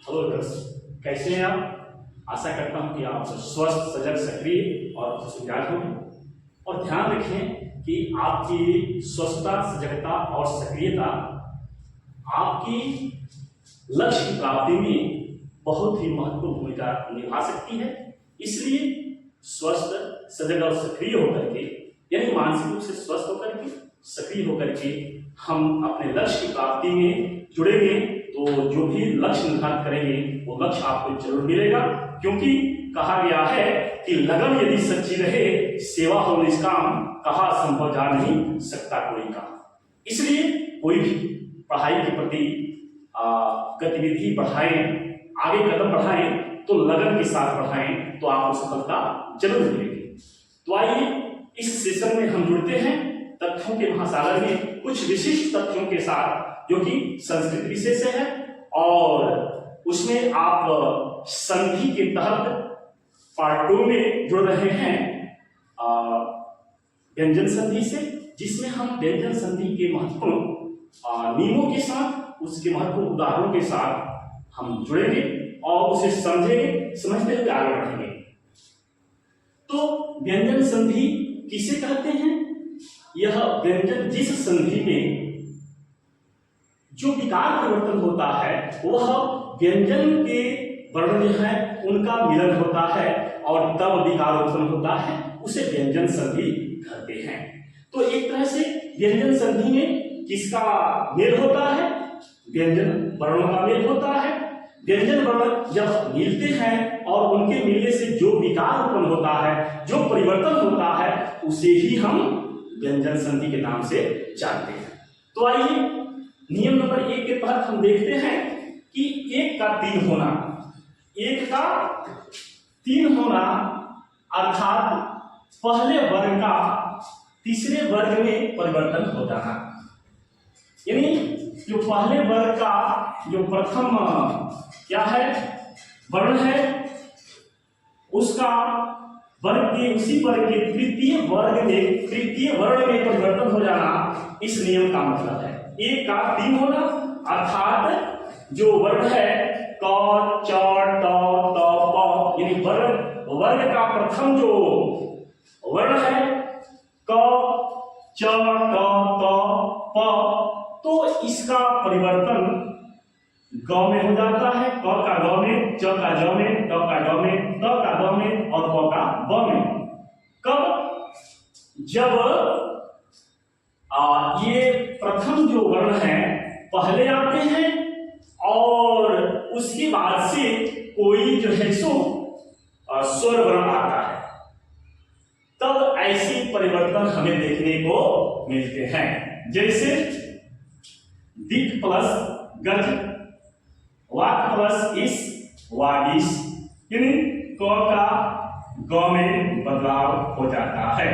Hello दर्श, कैसे हैं आप? आशा करता हूं कि आप स्वस्थ, सजग, सक्रिय और खुशमिजाज होंगे। और ध्यान रखें कि आपकी स्वस्थता, सजगता और सक्रियता आपकी लक्ष्य की प्राप्ति में बहुत ही महत्वपूर्ण भूमिका निभा सकती है। इसलिए स्वस्थ, सजग और सक्रिय होकर के, यानी मानसिक रूप से स्वस्थ होकर के, सक्रिय होकर के हम अपने लक्ष्य की प्राप्ति में जुड़ेंगे तो जो भी लक्ष्य निर्धारित करेंगे वो लक्ष्य आपको जरूर मिलेगा। क्योंकि कहा गया है कि लगन यदि सच्ची रहे, सेवा हो निष्काम, कहा संभव जा नहीं सकता कोई काम। इसलिए कोई भी पढ़ाई के प्रति गतिविधि बढ़ाएं, आगे कदम बढ़ाएं तो लगन के साथ बढ़ाएं तो आपको सफलता जरूर मिलेगी। तो आइए इस सेशन में हम जुड़ते हैं तथ्यों के महासागर में कुछ विशिष्ट तथ्यों के साथ, जो कि संस्कृत विषय से है और उसमें आप संधि के तहत पार्ट 2 में जुड़ रहे हैं व्यंजन संधि से, जिसमें हम व्यंजन संधि के महत्वपूर्ण नियमों के साथ, उसके महत्वपूर्ण उदाहरणों के साथ हम जुड़ेंगे और उसे समझेंगे, समझते हुए आगे बढ़ेंगे। तो व्यंजन संधि किसे कहते हैं? यह व्यंजन जिस संधि में जो विकार परिवर्तन होता है वह व्यंजन के वर्ण जो है उनका मिलन होता है और तब विकार उत्पन्न होता है, उसे व्यंजन संधि कहते हैं। तो एक तरह से व्यंजन संधि में किसका मेल होता है? व्यंजन वर्णों का मेल होता है। व्यंजन वर्ण जब मिलते हैं और उनके मिलने से जो विकार उत्पन्न होता है, जो परिवर्तन होता है, उसे ही हम व्यंजन संधि के नाम से जानते हैं। तो आइए नियम नंबर 1 के तहत हम देखते हैं कि 1 का 3 होना, 1 का 3 होना अर्थात पहले वर्ग का तीसरे वर्ग में परिवर्तन हो जाना। यानी जो पहले वर्ग का जो प्रथम क्या है वर्ण है, उसका वर्ग के उसी वर्ग के तृतीय वर्ण में परिवर्तन हो जाना, इस नियम का मतलब है। 1 का 3 होना अर्थात जो वर्ण है क, च, ट, त, प, यानी वर्ग का प्रथम जो वर्ण है क, च, ट, त, प, तो इसका परिवर्तन ग में हो जाता है। क का ग में, च का ज में, ट का ड में, त का द में और प का ब में। कब? जब ये प्रथम जो वर्ण है पहले आते हैं और उसके बाद से कोई जो है सो स्वर वर्ण आता है, तब ऐसी परिवर्तन हमें देखने को मिलते हैं। जैसे दिक प्लस गज, वाक प्लस इस, वागिस, यानी क का ग में बदलाव हो जाता है।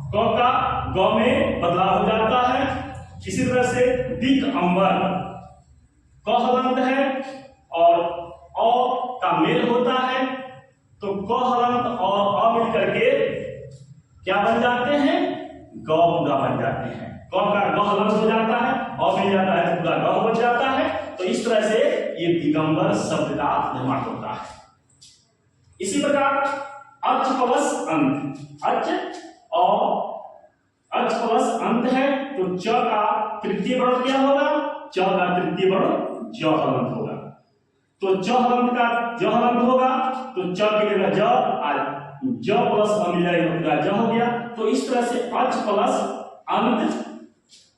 क का ग में बदलाव हो जाता है। इसी तरह से दिक अंबर, क हलंत है और अ का मेल होता है, तो क हलंत और अ मिल करके क्या बन जाते हैं? ग पूरा बन जाते हैं। क का ग हलंत हो जाता है, अ मिल जाता है, पूरा ग बन जाता है। तो इस तरह से ये दिगंबर शब्द का निर्माण होता है। इसी प्रकार अच प्लस अंत, अच प्लस अंत है, तो च का तृतीय वर्ण क्या होगा? च का तृतीय वर्ण ज हलंत होगा। तो च हलंत का ज हलंत होगा, तो च की जगह ज प्लस अ मिल जाएगा, ज हो गया। तो इस तरह से अच प्लस अंत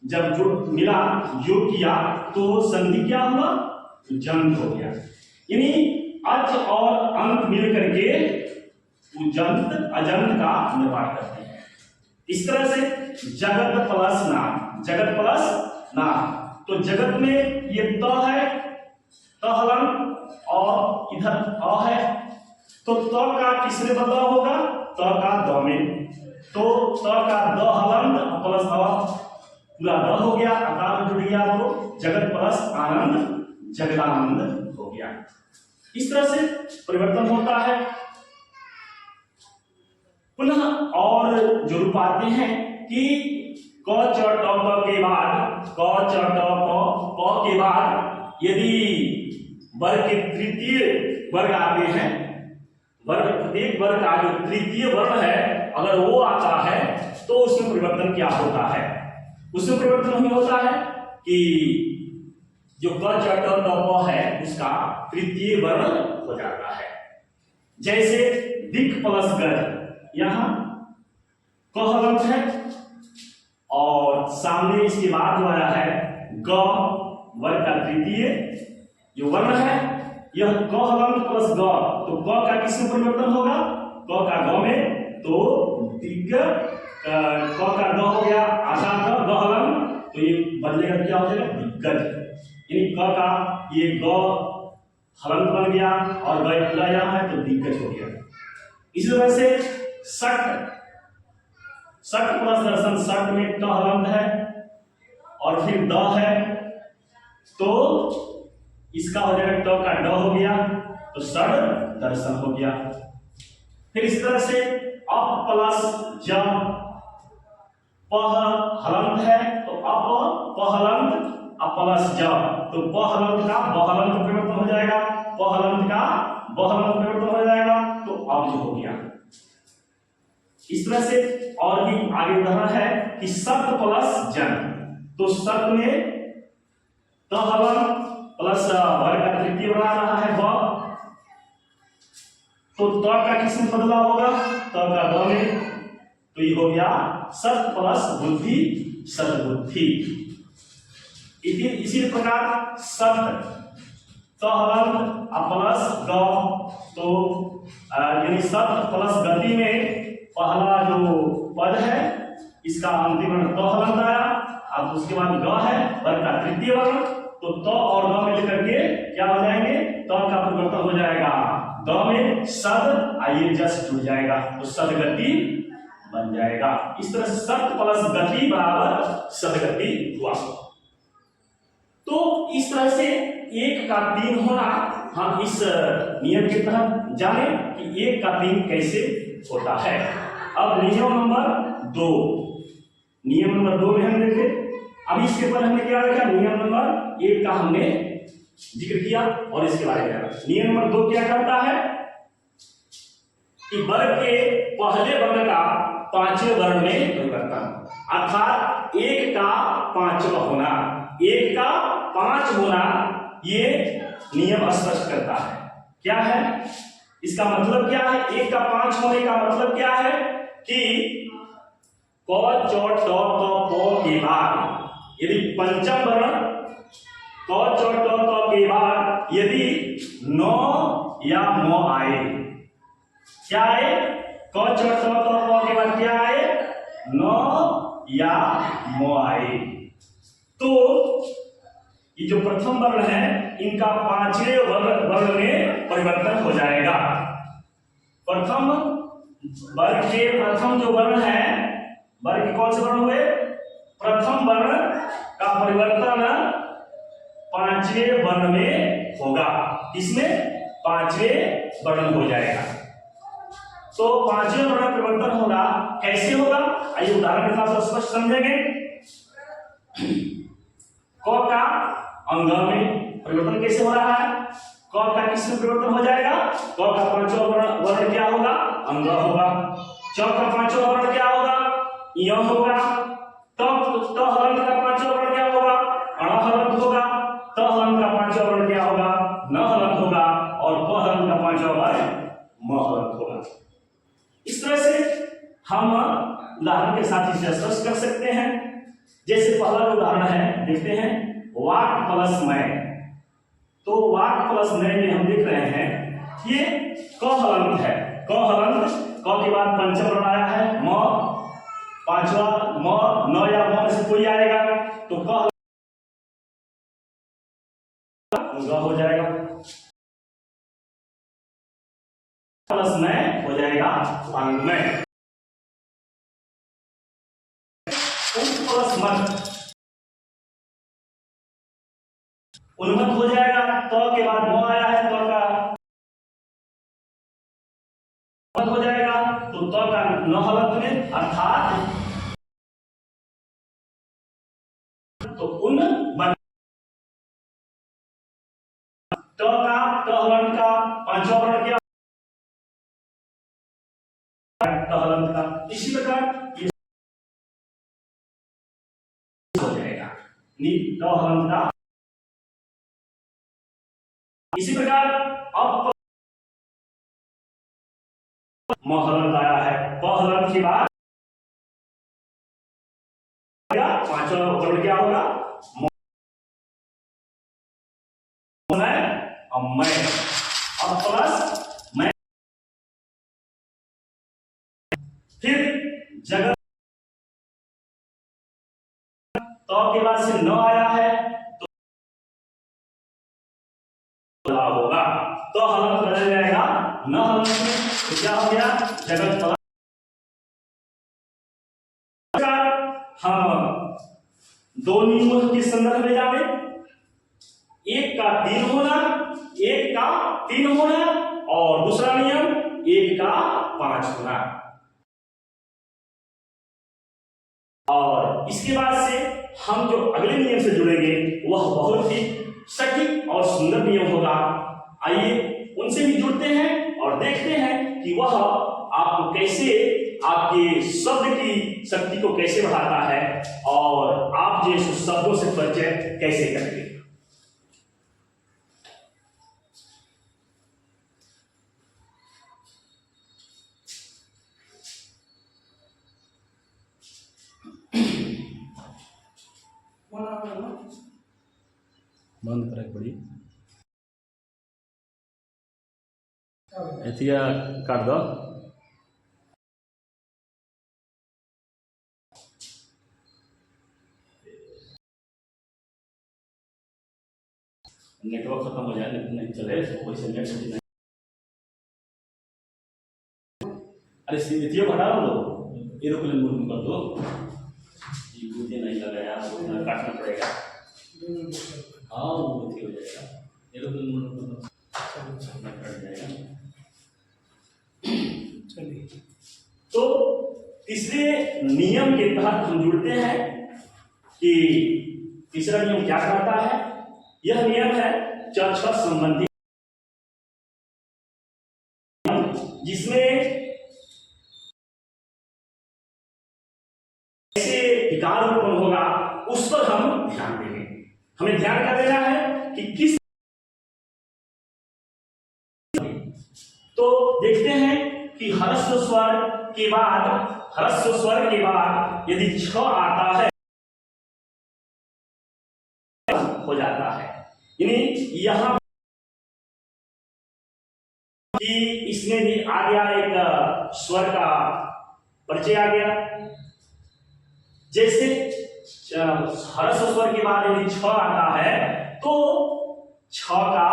जब जो मिला, योग किया, तो संधि क्या हुआ? जंत हो गया। यानी अच और अंत मिल करके जंत अजंत का निर्माण करते हैं। इस तरह से जगत प्लस नाम, जगत प्लस नाम, तो जगत में ये त है, त हलंत और इधर अ है, तो त का किसमें बदलाव होगा? त का द में, तो त का द हलंत प्लस अ, पूरा द हो गया, आकार जुड़ गया, तो जगत प्लस आनंद, जगदानंद हो गया। इस तरह से परिवर्तन होता है। पुनः और जो रूप आते हैं कि क च ट प के बाद, क च ट प के बाद यदि वर्ग के तृतीय वर्ग आते हैं, वर्ग प्रत्येक वर्ग का जो तृतीय वर्ण है अगर वो आता है तो उसमें परिवर्तन क्या होता है? उसमें परिवर्तन नहीं होता है कि जो क च ट ट प है उसका तृतीय वर्ण हो जाता है। जैसे दिक प्लस गज, यहां क हलंत है और सामने इसके बाद जो आया है ग, वर्ग का तृतीय जो वर्ण है यह क हलंत प्लस ग, तो क का किसमें परिवर्तन होगा? क का ग में, तो दिग क का ग हो गया आसान का ग हलंत, तो ये बदलेगा क्या हो जाएगा? दिग्गज। यानी क का ये ग हलंत बन गया और ग पूरा यहाँ है तो दिग्गज हो गया। इसी तरह से सट, सट प्लस दर्शन, सट में ट हलंत है और फिर द है तो इसका हो जाएगा ट का ड हो गया तो सट दर्शन हो गया। फिर इस तरह से अप प्लस ज, पह हलंत है तो अप पहलंत प्लस ज, तो पहलंत का बहलंत परिवर्तन हो जाएगा, पहलंत का बहलंत परिवर्तन हो जाएगा तो अब जो हो गया। इस तरह से और भी आगे बढ़ना है कि सत प्लस जन, तो सत में त हलंत प्लस वर्ग का तृतीय बना रहा है ब, तो त का किसमें बदलाव होगा? त का द में, तो ये हो गया सत प्लस बुद्धि, सद्बुद्धि। इसी प्रकार सत त हलंत प्लस ग, तो यानी सत प्लस गति में पहला जो पद है इसका अंतिम वर्ण त हलंत आया, अब उसके बाद ग है वर्ग का तृतीय वर्ण, तो त और ग में लेकर के क्या हो जाएंगे? त का परिवर्तन हो जाएगा ग में, सद आइए जस्ट जुड़ जाएगा तो सदगति बन जाएगा। इस तरह से सत प्लस गति बराबर सदगति हुआ। तो इस तरह से एक का तीन होना हम इस नियम के तहत जाने कि एक का तीन कैसे होता है। अब नियम नंबर 2, नियम नंबर 2 में हम देखे, अब इसके ऊपर हमने क्या देखा? नियम नंबर 1 का हमने जिक्र किया और इसके बारे में नियम नंबर 2 क्या करता है कि वर्ग के पहले वर्ण का पांचवें वर्ण में परिवर्तन, अर्थात 1 का पांचवा होना, 1 का 5 होना, ये नियम स्पष्ट करता है। क्या है इसका मतलब? क्या है 1 का 5 होने का मतलब? क्या है कि क च ट त प के बाद यदि पंचम वर्ण क च ट त के बाद यदि न या म आए, क्या आए? क च ट त प के बाद क्या आए? न या म आए, तो ये जो प्रथम वर्ण है इनका पांचवें वर्ण में परिवर्तन हो जाएगा। प्रथम वर्ग के प्रथम जो वर्ण है, वर्ग के कौन से वर्ण हुए? प्रथम वर्ण का परिवर्तन पांचवें वर्ण में होगा। किसमें? पांचवें वर्ण हो जाएगा। तो पांचवें वर्ण परिवर्तन होगा, कैसे होगा? आइए उदाहरण के साथ स्पष्ट समझेंगे। क का अंग में परिवर्तन कैसे हो रहा है? क का किसमें परिवर्तन हो जाएगा? क का पांचवा वर्ण क्या होगा? अंग होगा। च का पांचवा वर्ण क्या होगा? य होगा। त हलंत का पांचवा वर्ण क्या होगा? अण हलंत होगा। त हलंत का पांचवा वर्ण क्या होगा? न हलंत होगा। और प हलंत का पांचवा वर्ण म हलंत होगा। इस तरह से हम उदाहरण के साथ इसे स्पष्ट कर सकते हैं। जैसे पहला उदाहरण है, देखते हैं वाक प्लस मैं, तो वाक प्लस मैं में हम देख रहे हैं ये क हलंत है। क हलंत, क के बाद पंचम वर्ण आया है म, पांचवा म, न या म में से कोई आएगा तो क हो जाएगा, प्लस में हो जाएगा अंग में। प्लस मत, उन्मत्त हो जाएगा। तो के बाद म आया है, तो का हो जाएगा तो का न हलंत में, अर्थात तो उन ट हलंत का पांचवा वर्ण क्या ट हलंत का। इसी प्रकार ये हो जाएगा नी ट हलंत का। इसी प्रकार अब म हलंत आया है, प हलंत के बाद पांचवा वर्ण क्या होगा मैं, अब प्लस मैं, फिर जगत तो के बाद से न आया है तो होगा तो हलंत बदल जाएगा न हलंत में, तो क्या हो गया जगत प्लस। हम दो नियमों के संदर्भ में जाने, एक का 3 होना, एक का 3 होना और दूसरा नियम एक का 5 होना। और इसके बाद से हम जो अगले नियम से जुड़ेंगे वह बहुत ही सटीक और सुंदर नियम होगा। आइए उनसे भी जुड़ते हैं और देखते हैं कि वह आपको कैसे आपके शब्द की शक्ति को कैसे बढ़ाता है और आप जैसे शब्दों से परिचय कैसे करेंगे। बंद करे पड़ी एथिया काट दो। नेटवर्क खत्म हो जाए नहीं चले वैसे नेट नहीं। अरे सीधे हटा दो एरोप्लेन मोड में कर दो, ये मुझे नहीं लगा यार वो काटना पड़ेगा। हाँ वो हो जाएगा एरोप्लेन मोड में कर दो कट जाएगा। चलिए तो तीसरे नियम के तहत हम जुड़ते हैं कि तीसरा नियम क्या कहता है। यह नियम है च छ संबंधी, जिसमें कैसे विकार उत्पन्न होगा उस पर हम ध्यान देंगे। हमें ध्यान कर देना है कि किस, तो देखते हैं कि ह्रस्व स्वर के बाद यदि छ आता है हो जाता है, यानी यहां कि इसमें भी आ गया एक स्वर का परिचय आ गया। जैसे ह्रस्व स्वर के बाद यदि छ आता है तो छ का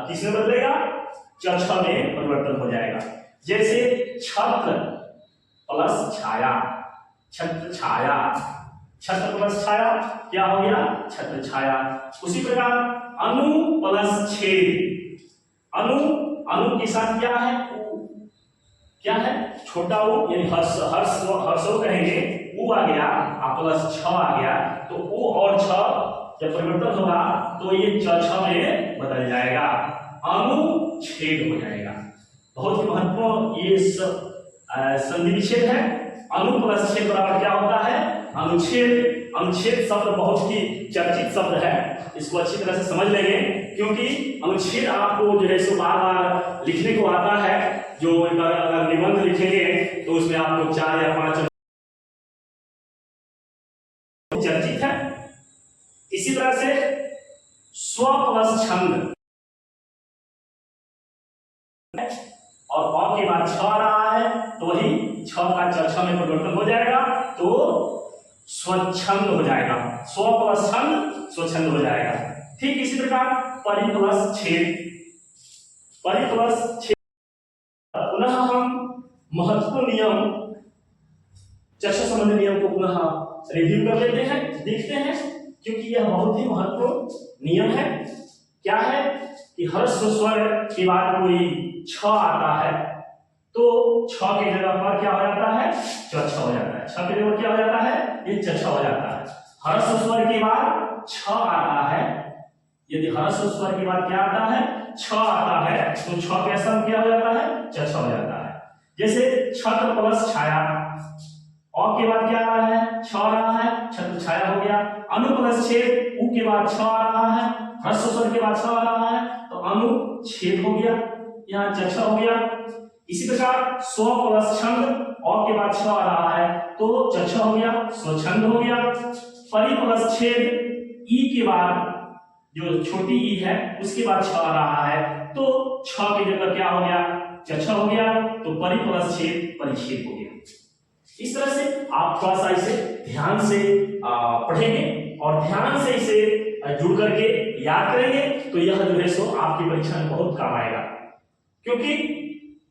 किसमें बदलेगा च छ में परिवर्तन हो जाएगा। जैसे छत्र प्लस छाया, छत्र छाया, छत्र प्लस छाया क्या हो गया छत्र छाया। उसी प्रकार अनु प्लस छेद, अनु के साथ क्या है क्या है छोटा ऊ, यानी हर्ष कहेंगे ऊ आ गया प्लस छ आ गया, तो ऊ और छ जब परिवर्तन होगा तो ये च छ में बदल जाएगा, अनुच्छेद हो जाएगा। बहुत ही महत्वपूर्ण ये संधि विच्छेद है। अनु प्लस छेद बराबर क्या होता है अनुच्छेद। अनुच्छेद शब्द बहुत ही चर्चित शब्द है, इसको अच्छी तरह से समझ लेंगे क्योंकि अनुच्छेद आपको जो है सो बार बार लिखने को आता है। जो अगर निबंध लिखेंगे तो उसमें आपको 4 या 5 चर्चित है। इसी तरह से स्व प्लस छंद और अ के बाद छ आ रहा है तो वही छ का छ में परिवर्तन हो जाएगा तो स्वच्छंद हो जाएगा। स्व प्लस छंद स्वच्छंद हो जाएगा। ठीक इसी प्रकार परि प्लस छेद, परि प्लस छेद। पुनः हम महत्वपूर्ण नियम चर्चा संबंधी नियम को पुनः रिव्यू कर लेते हैं, देखते हैं क्योंकि यह बहुत ही महत्वपूर्ण नियम है। क्या है कि ह्रस्व स्वर के बाद कोई छ आता है तो छ की जगह पर क्या हो जाता है छ हो जाता है। छ की जगह क्या हो जाता है ये छ हो जाता है। ह्रस्व स्वर के बाद छ आता है यदि ह्रस्व स्वर के बाद क्या आता है, छ आता है, तो छ का सम क्या हो जाता है, छ हो जाता है। जैसे छत्र प्लस छाया, अ के बाद क्या आ रहा है, छ आ रहा है, छत्र छाया हो गया। अनु प्लस छेद, उ के बाद छ आ रहा है, ह्रस्व स्वर के बाद छ आ रहा है, तो अनुच्छेद हो गया, यहाँ छ हो गया। इसी प्रकार स्व प्लस छंद, अ के बाद छ आ रहा है, तो छ हो गया, स्वछंद हो गया। परि प्लस छेद, ई के बाद जो छोटी ई है उसके बाद छ आ रहा है, तो छ की जगह क्या हो गया, छ हो गया, तो परि प्लस छेद परिच्छेद हो गया। इस तरह से आप थोड़ा सा इसे ध्यान से पढ़ेंगे और ध्यान से इसे जुड़ करके याद करेंगे, तो यह जो है सो आपकी परीक्षा में बहुत काम आएगा। क्योंकि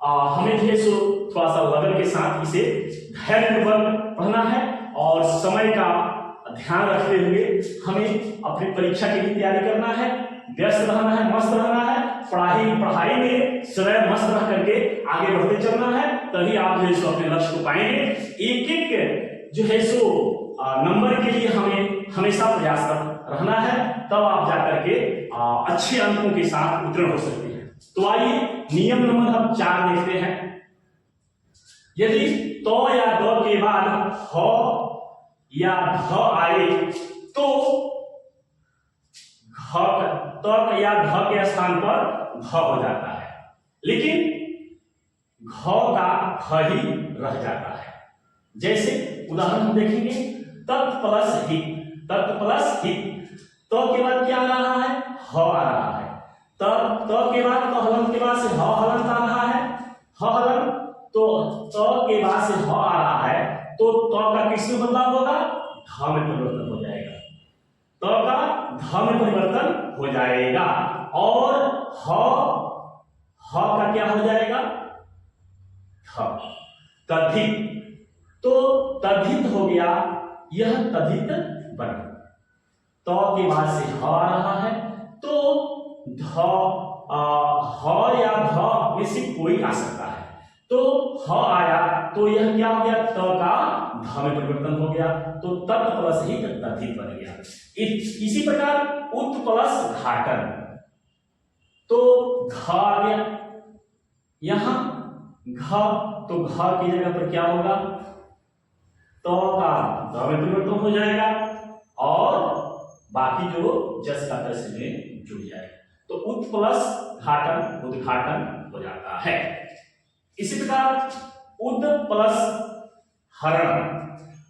हमें जो है सो थोड़ा सा लगन के साथ इसे धैर्यपूर्वक पढ़ना है और समय का ध्यान रखते हुए हमें अपनी परीक्षा की भी तैयारी करना है, व्यस्त रहना है, मस्त रहना है, पढ़ाई में सदैव मस्त रह करके आगे बढ़ते चलना है, तभी आप जो है सो अपने लक्ष्य को पाएंगे। एक एक जो है सो नंबर के लिए हमें हमेशा प्रयासरत रहना है, तब आप जाकर के अच्छे अंकों के साथ उत्तीर्ण हो सकते हैं। तो आइए नियम नंबर हम 4 देखते हैं। यदि तो या द के बाद ह या ध आए तो घ त या ध के स्थान पर ध हो जाता है, लेकिन घ का ख ही रह जाता है। जैसे उदाहरण हम देखेंगे, तत् प्लस हित, तत् प्लस हित, तो के बाद क्या आ रहा है, ह आ रहा है। त के बाद तो हलन के बाद से ह हलन आ रहा है, ह हलन, तो त के बाद से ह आ रहा है, तो त का किस में बदलाव होगा, ध में परिवर्तन हो जाएगा। त का ध में परिवर्तन हो जाएगा और ह का क्या हो जाएगा, थ। तद्धित, तो तद्धित हो गया, यह तद्धित बन। तो के बाद से ह आ रहा है, तो ध ह या ध में से कोई आ सकता है, तो ह आया तो यह क्या हो गया, त का ध में परिवर्तन हो गया, तो तत् प्लस ही तद्धित बन गया। इसी प्रकार उत प्लस घाटन, तो घ आ गया, यहां घ, तो घ की जगह पर क्या होगा, तो का द में परिवर्तन हो जाएगा और बाकी जो जस का तस में जुड़ जाएगा, तो उत प्लस घाटन उद्घाटन हो जाता है। इसी प्रकार उद प्लस हरण,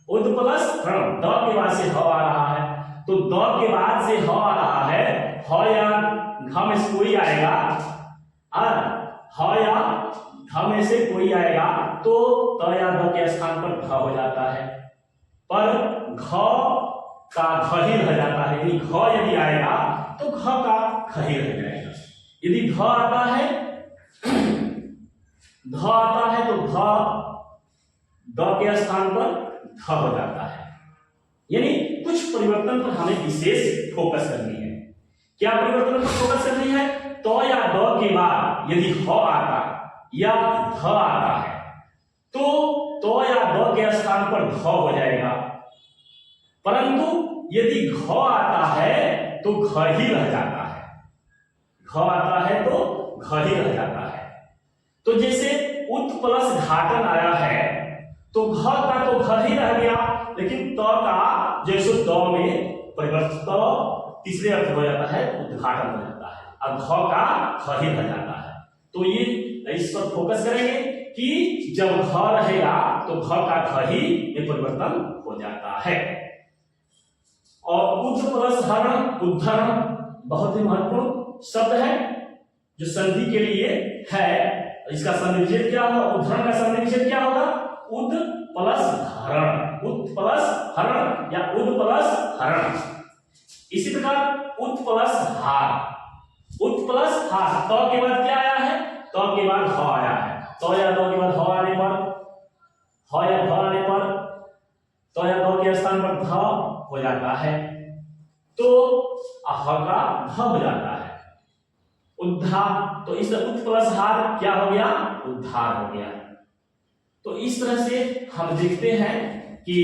उद प्लस हरण, द के बाद से ह आ रहा है, तो द के बाद से ह आ रहा है, ह या घ में से कोई आएगा, ह या घ में से कोई आएगा, तो त या द के स्थान पर घ हो जाता है, पर घ का घ ही रह जाता है। यदि घ यदि आएगा तो घ का ख ही रह जाएगा। यदि घ आता है, ध आता है, तो घ द के स्थान पर ध हो जाता है। यानी कुछ परिवर्तन पर हमें विशेष फोकस करनी है। क्या परिवर्तन पर फोकस करनी है, तो या द के बाद यदि ह आता या ध आता है, तो या द के स्थान पर ध हो जाएगा, परंतु यदि घ आता है तो घ ही रह जाता है, घ आता है तो घ ही रह जाता है। तो जैसे उत प्लस घाटन आया है, तो घ का तो घ ही रह गया, लेकिन त का जैसे द में परिवर्तन तीसरे अर्थ हो जाता है, उद्घाटन हो जाता है, और घ का ख ही रह जाता है। तो ये इस पर फोकस करेंगे कि जब घ रहेगा तो घ का ख ही में परिवर्तन हो जाता है। और उच्च प्लस हरण उद्धरण बहुत ही महत्वपूर्ण शब्द है जो संधि के लिए है। इसका संधि विच्छेद क्या होगा, उद्धरण का संधि विच्छेद क्या होगा, उद प्लस हरण, उद प्लस हरण या उद प्लस हरण। इसी प्रकार उत प्लस हार, उत प्लस हार, तो के बाद क्या आया है, तो के बाद ह आया है, तो या दो के बाद ह आने पर, ह या ध आने पर, तो या दो के स्थान पर ध हो जाता है, तो ह का ध हो जाता है, उद्धार। तो इस उत प्लस हार क्या हो गया, उद्धार हो गया। तो इस तरह से हम देखते हैं कि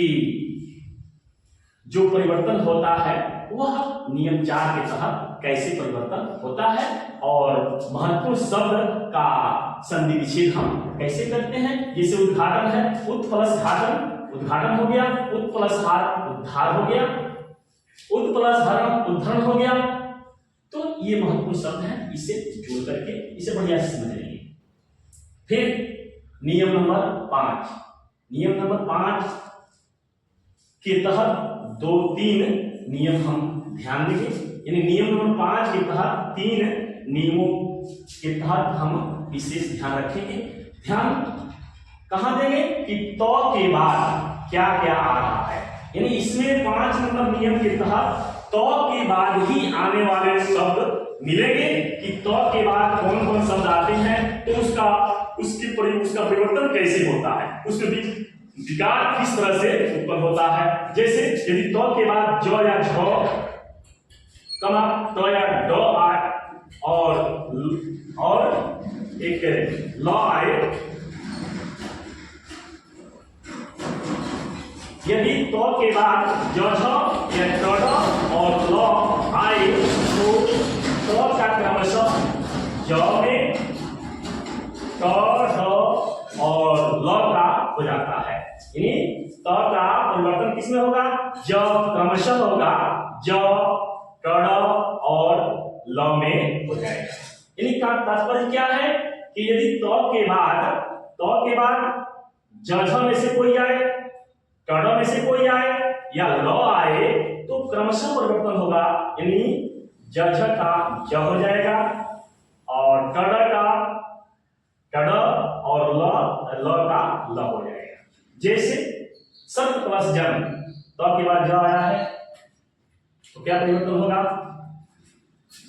जो परिवर्तन होता है वह नियम 4 के तहत कैसे परिवर्तन होता है और महत्वपूर्ण शब्द का संधि विच्छेद हम कैसे करते हैं। जैसे उद्घाटन है, उत् प्लस घाटन, उद्घाटन हो गया, उत् प्लस हार उद्धार हो गया, उत् प्लस हरण उद्धरण हो गया। तो ये महत्वपूर्ण शब्द है, इसे जोड़ करके इसे बढ़िया से समझ लीजिए। फिर नियम नंबर 5, नियम नंबर 5 के तहत 2-3 नियम हम ध्यान देंगे। यानी नियम नंबर 5 के तहत 3 नियमों के तहत हम विशेष ध्यान रखेंगे। ध्यान कहां देंगे कि तो के बाद क्या क्या आ रहा है। यानी इसमें 5 नंबर नियम के तहत तो के बाद ही आने वाले शब्द मिलेंगे कि तो के बाद कौन कौन शब्द आते हैं, तो उसका परिवर्तन कैसे होता है, उसमें विकार किस तरह से उत्पन्न होता है। जैसे यदि तो के बाद ज या झ कमा तो या ड आए और एक ल आए, यदि तो के बाद ज झ या ड और ल आए तो का क्रमशः ज में ट ढ और ल का हो जाता है। यानी त का परिवर्तन किसमें होगा, ज क्रमशः होगा, ज ट और ल में हो जाएगा। यानी का तात्पर्य क्या है कि यदि तो के बाद ज झ में से कोई आए, ट में से कोई आए या ल आए तो क्रमशः परिवर्तन होगा। यानी ज झ का ज हो जाएगा और ट का टड और ल का ल हो जाएगा। जैसे सत प्लस जन, तो के बाद ज आया है तो क्या परिवर्तन होगा,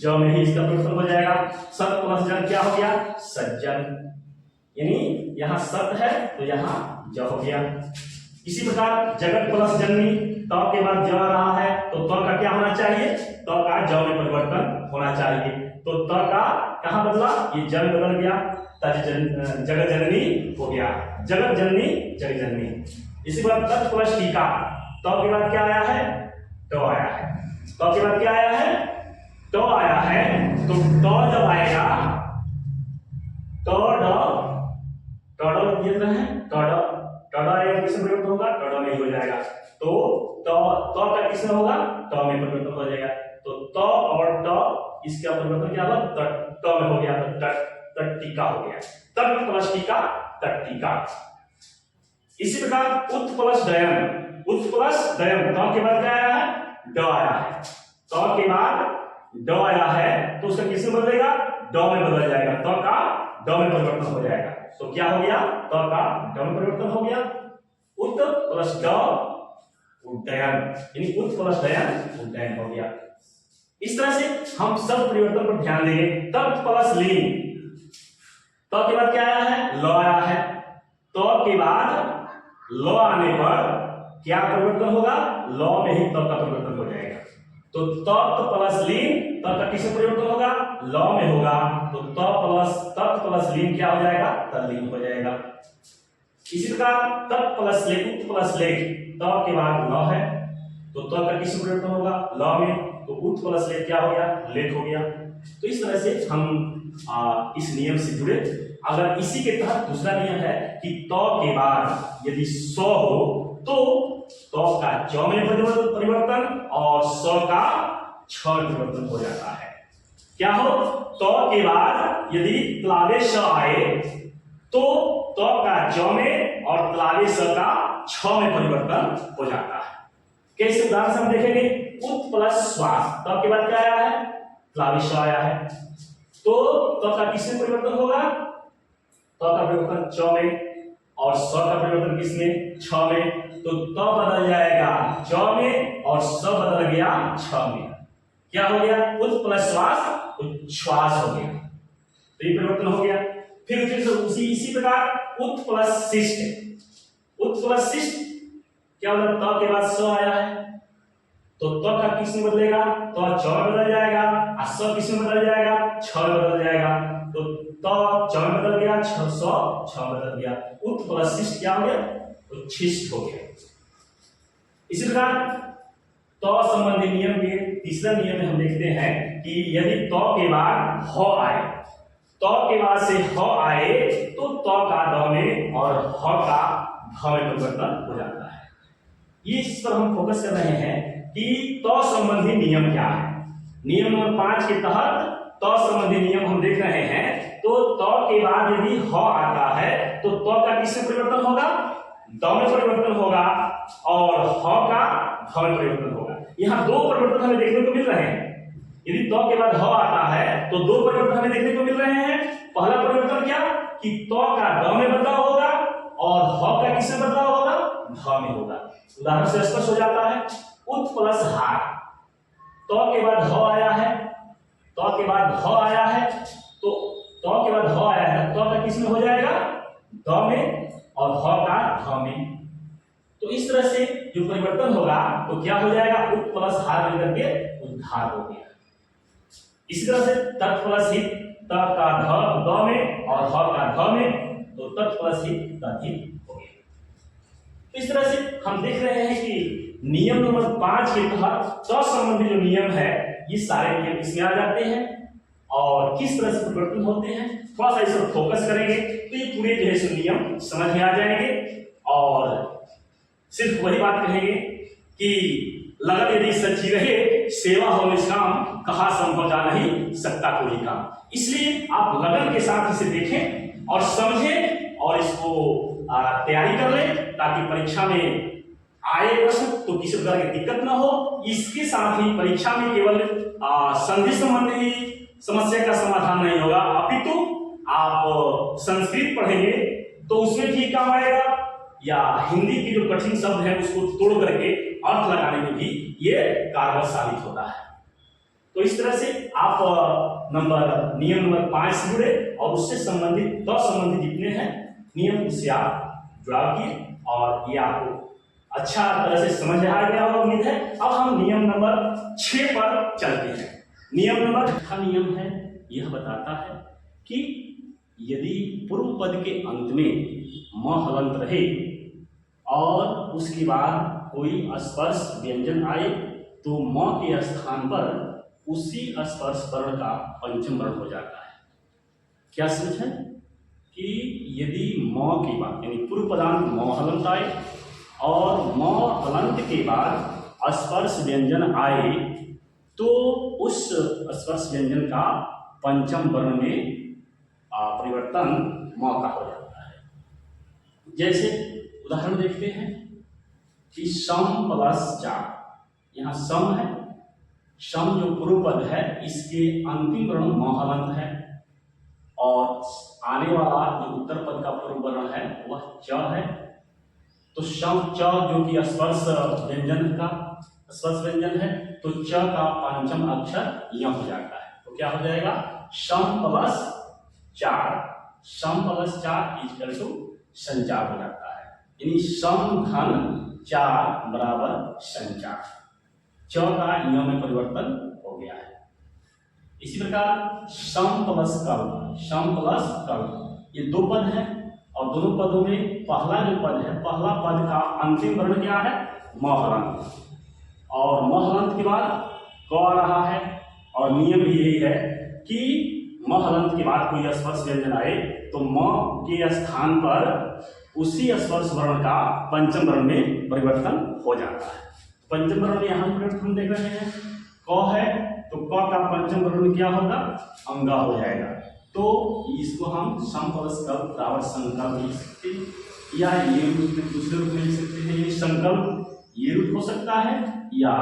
ज में ही इसका परिवर्तन हो जाएगा। सत प्लस जन क्या हो गया, सज्जन। यानी यहां सत है तो यहां ज हो गया। इसी प्रकार जगत प्लस जननी, तो के बाद ज आ रहा है तो का क्या होना चाहिए, तो का ज में परिवर्तन होना चाहिए। तो का कहां बदला, ये जन बदल गया, जगत जननी हो गया, जगत जननी जगत जननी। इसी बात तत् प्लस टीका, तो के बाद क्या आया है, तो आया है, तो के बाद क्या आया है, तो आया है। तो जब आएगा किसमें परिवर्तन होगा, ट में हो जाएगा। तो का किसमें होगा, ट में परिवर्तन हो जाएगा। तो और ट इसका परिवर्तन क्या होगा, ट में हो गया, तो टीका हो गया, तट प्लस टीका तट्टिका। इसी प्रकार उत प्लस डयन, उत प्लस डयन, तो के बाद क्या आया है, ड आया है, तो के बाद ड आया है तो उसका किसमें बदलेगा, ड में बदल जाएगा, तो का ड में परिवर्तन हो जाएगा। तो क्या हो गया, तो का ड में परिवर्तन हो गया। उत प्लस ड उड्डयन, यानी उत प्लस डयन उड्डयन हो गया। इस तरह से हम सब परिवर्तन पर ध्यान देंगे। तत् प्लस लीन, तो के बाद क्या आया है, ल आया है, तो के बाद ल आने पर क्या परिवर्तन होगा, ल में ही त का परिवर्तन हो जाएगा। तो तत् प्लस लीन, त का किसमें परिवर्तन होगा, ल में होगा, तो तत् प्लस लीन क्या हो जाएगा, तल्लीन हो जाएगा। इसी प्रकार तत् प्लस लेख, उत प्लस लेख, त के बाद ल है तो त का किसमें परिवर्तन होगा, ल में, तो उत प्लस लेख क्या हो गया, लेख हो गया। तो इस तरह से हम इस नियम से जुड़े। अगर इसी के तहत दूसरा नियम है कि तो के बाद यदि स हो तो का च में परिवर्तन और स का छ में परिवर्तन हो जाता है। क्या हो, तो के बाद यदि त्लावे स आए तो का ज में और त्लावे स का छ में परिवर्तन हो जाता है। कैसे उदाहरण से हम देखेंगे, उत प्लस श्वास, तो के बाद क्या आया है, त्लावे स आया है, तो का किसमें परिवर्तन होगा, तो का परिवर्तन च में और स का परिवर्तन किसमें, छ में। तो बदल जाएगा च में और स बदल गया छ में। क्या हो गया, उत प्लस श्वास उच्छ्वास हो गया, तो ये परिवर्तन हो गया। फिर इसी प्रकार उत प्लस शिष्ट, उत प्लस शिष्ट क्या होगा, त के बाद स आया है तो का किसमें बदलेगा, तो च में बदल जाएगा, और स किसमें बदल जाएगा, छ में बदल जाएगा। तो च में बदल गया, छ बदल गया, उत प्लस शिष्ट क्या हो गया, उच्छिष्ट हो गया। इसी प्रकार तो संबंधी नियम के तीसरा नियम में हम देखते हैं कि यदि तो के बाद ह आए, तो के बाद से ह आए तो का द में और ह का ध में परिवर्तन हो जाता है। ये इस पर हम फोकस कर रहे हैं कि तो संबंधी नियम क्या है। नियम नंबर 5 के तहत तो संबंधी नियम हम देख रहे हैं। तो के बाद यदि ह आता है तो का किसमें परिवर्तन होगा, द में परिवर्तन होगा और ह का ध में परिवर्तन होगा। यहाँ दो परिवर्तन हमें देखने को मिल रहे हैं। यदि के बाद ह आता है तो दो परिवर्तन हमें देखने को मिल रहे हैं। पहला परिवर्तन क्या कि का द में बदलाव होगा और ह का किसमें बदलाव होगा, ध में होगा। उदाहरण से स्पष्ट हो जाता है। उत प्लस हार, तो के बाद ह आया है, तो के बाद ह आया है तो के बाद ह आया है तो का किसमें हो जाएगा, द में और ह का ध में। तो इस तरह से जो परिवर्तन होगा तो क्या हो जाएगा, उत प्लस हार मिलकर के उद्धार हो गया। इसी तरह से तत् प्लस हित, त का ध में और ह का ध में, तो तत् प्लस हित तद्धित हो गया। तो इस तरह से हम देख रहे हैं कि नियम नंबर 5 के तहत तो संबंधी जो नियम है ये सारे नियम इसमें आ जाते हैं और किस तरह से परिवर्तन होते हैं थोड़ा सा इस पर फोकस करेंगे तो ये पूरे जो है नियम समझ में आ जाएंगे। और सिर्फ वही बात कहेंगे कि लगन यदि सच्ची रहे सेवा हो निष्काम, कहा संभव जा नहीं सकता कोई काम। इसलिए आप लगन के साथ इसे देखें और समझें और इसको तैयारी कर लें ताकि परीक्षा में आए प्रश्न तो किसी प्रकार की दिक्कत ना हो। इसके साथ ही परीक्षा में केवल संधि संबंधी समस्या का समाधान नहीं होगा, अपितु आप संस्कृत पढ़ेंगे तो उसमें भी काम आएगा या हिंदी के जो कठिन शब्द है उसको तोड़ करके अर्थ लगाने में भी ये कारगर साबित होता है। तो इस तरह से आप नियम नंबर 5 से जुड़े और उससे संबंधित तो संबंधित जितने हैं नियम उससे आप जुड़ाव किए और ये आपको अच्छा तरह से समझ आ गया होगा उम्मीद है। अब हम नियम नंबर 6 पर चलते हैं। नियम नंबर का नियम है, यह बताता है कि यदि पूर्व पद के अंत में म हलंत रहे और उसके बाद कोई स्पर्श व्यंजन आए तो म के स्थान पर उसी स्पर्श वर्ण का पंचम वर्ण हो जाता है। क्या समझ है कि यदि म के बाद यानी पूर्व पदांत म हलंत आए और म हलंत के बाद स्पर्श व्यंजन आए तो उस स्पर्श व्यंजन का पंचम वर्ण में परिवर्तन म का हो जाता है। जैसे उदाहरण देखते हैं कि सम प्लस चार, यहाँ सम है, सम जो पूर्व पद है इसके अंतिम वर्ण म हलंत है और आने वाला जो उत्तर पद का पूर्व वर्ण है वह च है। तो सम च जो कि स्पर्श व्यंजन है तो च का पंचम अक्षर य हो जाता है। तो क्या हो जाएगा, सम प्लस 4 इक्वल टू संचार हो जाता है। यानी सम धन 4 बराबर संचार, च का य में परिवर्तन हो गया है। इसी प्रकार सम प्लस कल, ये दो पद हैं और दोनों पदों में पहला जो पद है, पहला पद का अंतिम वर्ण क्या है, म हलंत, और म हलंत के बाद क आ रहा है और नियम भी यही है कि म हलंत के बाद कोई स्पर्श व्यंजन आए तो म के स्थान पर उसी स्पर्श वर्ण का पंचम वर्ण में परिवर्तन हो जाता है। पंचम वर्ण में यहाँ परिवर्तन हम देख रहे हैं, क है तो क का पंचम वर्ण क्या होगा, अंगा हो जाएगा। तो इसको हम सम प्लस कल बराबर संकल्प लिख सकते हैं या ये रूप में दूसरे रूप में लिख सकते हैं। ये संकल्प ये रूप हो सकता है या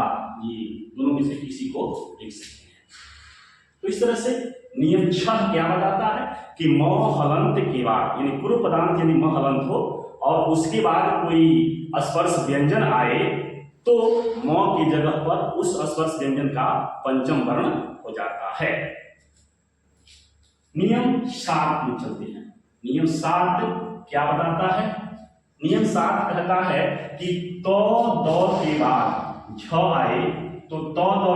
ये दोनों में से किसी को लिख सकते हैं। तो इस तरह से नियम 6 क्या बताता है कि म हलंत के बाद यानी पूर्व पदांत यदि म हलंत हो और उसके बाद कोई स्पर्श व्यंजन आए तो म की जगह पर उस स्पर्श व्यंजन का पंचम वर्ण हो जाता है। नियम 7 में चलते हैं। नियम 7 क्या बताता है, नियम 7 कहता है कि तो द के बाद झ आए तो तो द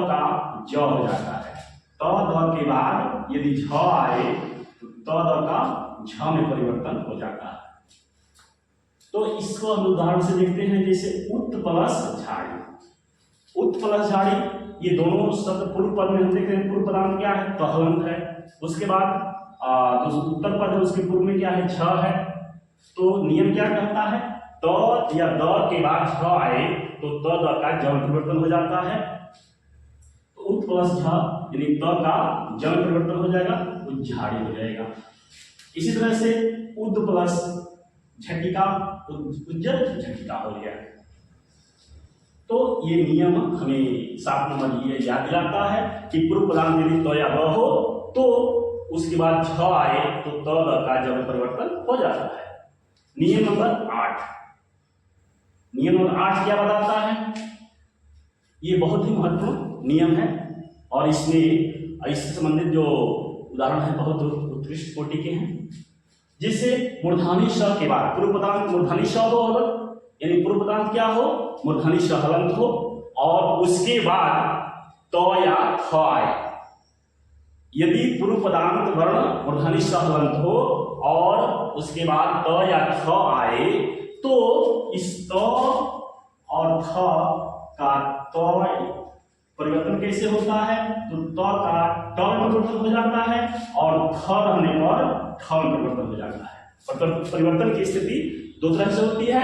का ज हो जाता है। तो द के बाद यदि झ आए तो द का झ में परिवर्तन हो जाता है। तो इसको हम उदाहरण से देखते हैं, जैसे उत प्लस झाड़ी, उत प्लस झाड़ी, ये दोनों शब्द पूर्व पद में हम देख रहे हैं, पूर्व पदांत क्या है, त हलंत है। उसके बाद जो उत्तर पद है उसके पूर्व में क्या है, झ है। तो नियम क्या कहता है, त या द के बाद झ आए तो त द का जन्म परिवर्तन हो जाता है। तो उत प्लस झ यानी त का जन्म परिवर्तन हो जाएगा, झाड़ी हो जाएगा। इसी तरह से उद प्लस झटिका, उज्जत झटिका हो गया। तो ये नियम हमें 7 नंबर ये याद दिलाता है कि पूर्व पदांत यदि त या ब हो तो उसके बाद झ आए तो त द का जन्म परिवर्तन हो जाता है। नियम नंबर 8, नियम नंबर 8 क्या बताता है, ये बहुत ही महत्वपूर्ण नियम है और इसमें इससे संबंधित जो उदाहरण है बहुत उत्कृष्ट कोटि के हैं। जिससे मूर्धनी श के बाद पूर्व पदांत मूर्धनी श हो, यानी पूर्व पदांत क्या हो, मूर्धनी श हलंत हो और उसके बाद त या थ आए। यदि पूर्व पदांत वर्ण मूर्धनी श हलंत हो और उसके बाद त या थ आए तो इस त और थ का त परिवर्तन कैसे होता है, तो त का ट में परिवर्तन हो जाता है और थ रहने पर ठ में परिवर्तन हो जाता है। परिवर्तन की स्थिति दो तरह से होती है,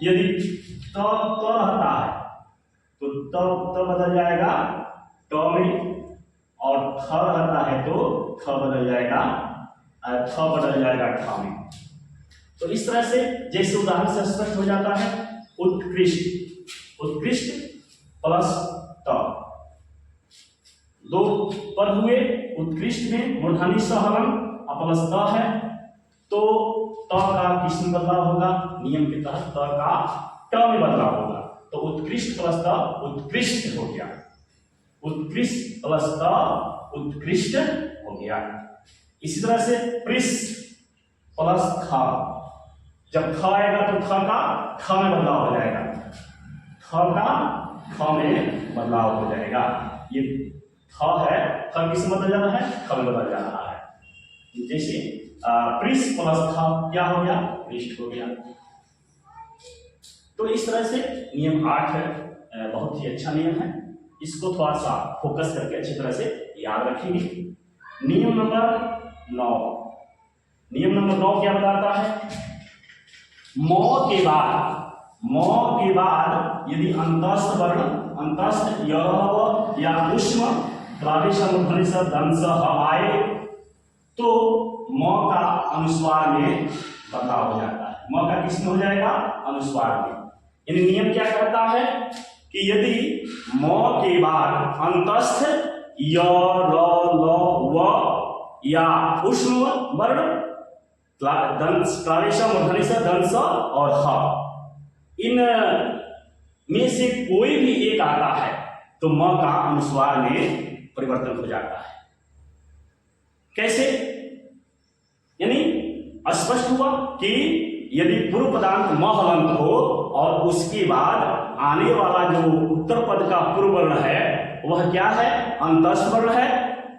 यदि त रहता है तो त बदल जाएगा ट में, और थ रहता है तो थ बदल जाएगा ठ में। तो इस तरह से जैसे उदाहरण से स्पष्ट हो जाता है, उत्कृष्ट, उत्कृष्ट प्लस त, दो पद हुए, उत्कृष्ट में मूर्धनी स हलंत प्लस त है तो त का किस में बदलाव होगा, नियम के तहत त का ट में बदलाव होगा। तो उत्कृष्ट प्लस त उत्कृष्ट हो गया, उत्कृष्ट प्लस त उत्कृष्ट हो गया। इसी तरह से पृष्ठ प्लस ख, जब ख आएगा तो ख का ख में बदलाव हो जाएगा, ख का ख में बदलाव हो जाएगा। ये ख है, ख किस में बदल जाना है, ख में बदल जा रहा है। जैसे पृष्ठ प्लस ख क्या हो गया, पृष्ठ हो गया। तो इस तरह से नियम 8 है, बहुत ही अच्छा नियम है, इसको थोड़ा सा फोकस करके अच्छी तरह से याद रखेंगे। नियम नंबर 9, नियम नंबर 9 क्या बताता है, म के बाद यदि अंतस्थ वर्ण, अंतस्थ य या उष्म प्रादेश मूर्धनी स दंश आए तो म का अनुस्वार में बदलाव हो जाता है। म का किस में हो जाएगा, अनुस्वार में। यानी नियम क्या कहता है कि यदि म के बाद अंतस्थ य र ल व या उष्म वर्ण प्रादेश मूर्धनी स दंश और ह, इन में से कोई भी एक आता है तो म का अनुस्वार में परिवर्तन हो जाता है। कैसे, यानी स्पष्ट हुआ कि यदि पूर्व पदांत म हलंत हो और उसके बाद आने वाला जो उत्तर पद का पूर्व वर्ण है वह क्या है, अंतस्थ वर्ण है,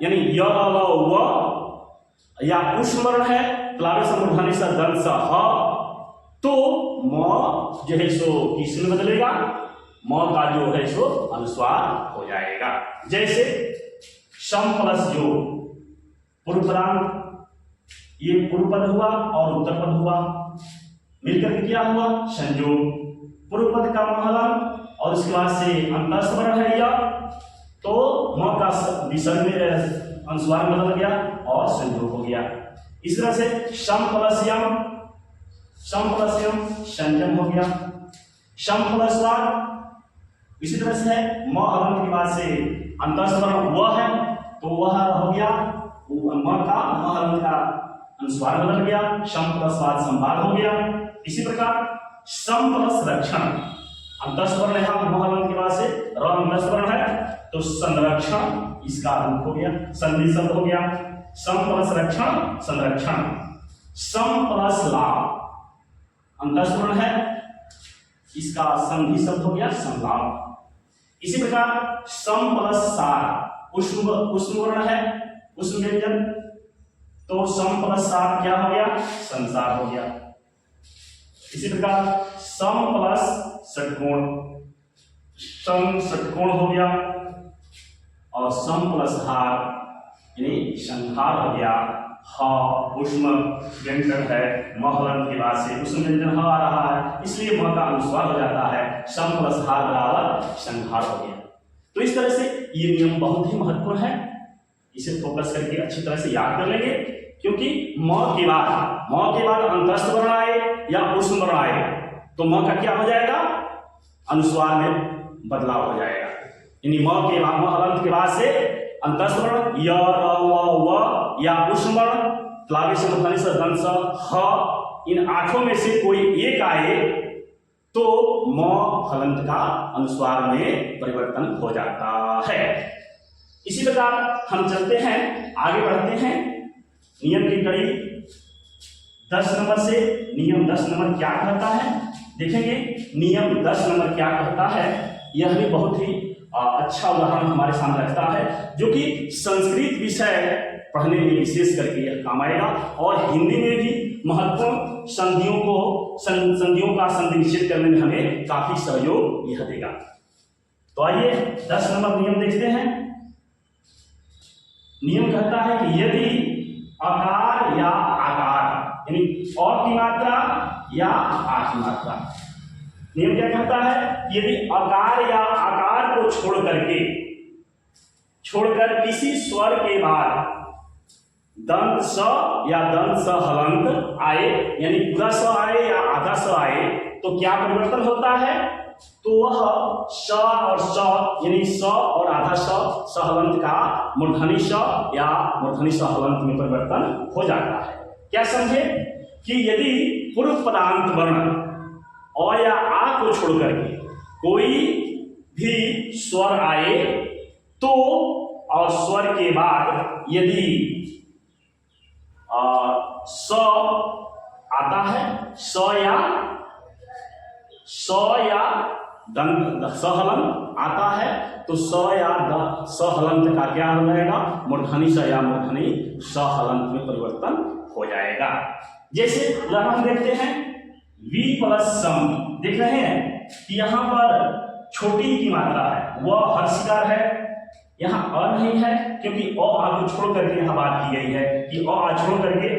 यानी य ल व या उष्म वर्ण है प्रादेश मूर्धनी स दंश ह, तो म जो है सो किस में बदलेगा, म का जो है सो अनुस्वार हो जाएगा। जैसे सम प्लस जो पूर्व पदांत, ये पूर्व पद हुआ और उत्तर पद हुआ, मिलकर के क्या हुआ, संयोग। पूर्व पद का महलन और उसके बाद से अंतस्थ वर्ण है यह, तो म का विसर्ग में अनुस्वार बदल गया और संयोग हो गया। इस तरह से सम प्लस यम, सम प्लस यम संयम हो गया। सम प्लस वार, इसी तरह से है, म हलंत के बाद से अंतस्थ वर्ण वह है तो वह हो गया, म का म हलंत का अनुस्वार बदल गया, सम प्लस वार संवाद हो गया। इसी प्रकार सम प्लस रक्षण, अंतस्थ वर्ण है म हलंत के बाद से र अंतस्थ वर्ण है तो संरक्षण, इसका रूप हो गया, संधि शब्द हो गया। सम प्लस रक्षण संरक्षण। सम प्लस लाभ, अंतस्थ वर्ण है, इसका संधि शब्द हो गया संलाप। इसी प्रकार सम प्लस सार, उष्ण वर्ण है, उष्ण व्यंजन, तो सम प्लस सार क्या हो गया, संसार हो गया। इसी प्रकार सम प्लस षटकोण, सम षटकोण हो गया, और सम प्लस हार यानी संहार हो गया। ह उष्म व्यंजन है, म हलंत के बाद से उष्म व्यंजन ह आ रहा है, इसलिए म का अनुस्वार हो जाता है, सम प्लस हार बराबर संहार हो गया। तो इस तरह से ये नियम बहुत ही महत्वपूर्ण है, इसे फोकस करके अच्छी तरह से याद कर लेंगे, क्योंकि म के बाद अंतस्थ वर्ण आए या उष्म वर्ण आए तो म का क्या हो जाएगा, अनुस्वार में बदलाव हो जाएगा। यानी म हलंत के बाद से अंतस्थ वर्ण य र व या उष्म वर्ण प्लावे से मूर्धन्य स दंत स ह, इन आठों में से कोई एक आए तो म हलंत का अनुस्वार में परिवर्तन हो जाता है। इसी प्रकार हम चलते हैं, आगे बढ़ते हैं नियम की कड़ी 10 नंबर से। नियम 10 नंबर क्या कहता है देखेंगे। नियम 10 नंबर क्या कहता है, यह भी बहुत ही अच्छा उदाहरण हमारे सामने रखता है, जो कि संस्कृत विषय पढ़ने में विशेष करके यह काम आएगा, और हिंदी में भी महत्वपूर्ण संधियों का संधि निषेध करने में हमें काफी सहयोग यह देगा। तो आइए 10 नंबर नियम देखते हैं। नियम कहता है कि यदि अकार या आकार यानी अ की मात्रा या आ की मात्रा, नियम क्या कहता है, यदि अकार या आकार को छोड़कर किसी स्वर के बाद दंत स या दंत स हलंत आए, यानी पूरा स आए या आधा स आए, तो क्या परिवर्तन होता है, तो वह स और स यानी स और आधा स हलंत का मूर्धनि स या मूर्धनि स हलंत में परिवर्तन हो जाता है। क्या समझे कि यदि पूर्व पदांत वर्ण अ या आ को छोड़कर के कोई भी स्वर आए तो, और स्वर के बाद यदि स आता है, स या दंत सहलन आता है, तो स या सहलंत का क्या हो जाएगा, मूर्धनि स या मूर्धनि सहलंत में परिवर्तन हो जाएगा। जैसे उदाहरण देखते हैं, वी प्लस सम, देख रहे हैं कि यहाँ पर छोटी की मात्रा है, वह हर्षिकार है, यहाँ अ नहीं है, क्योंकि अ आ को छोड़ करके यहाँ बात की गई है कि अ आ छोड़ करके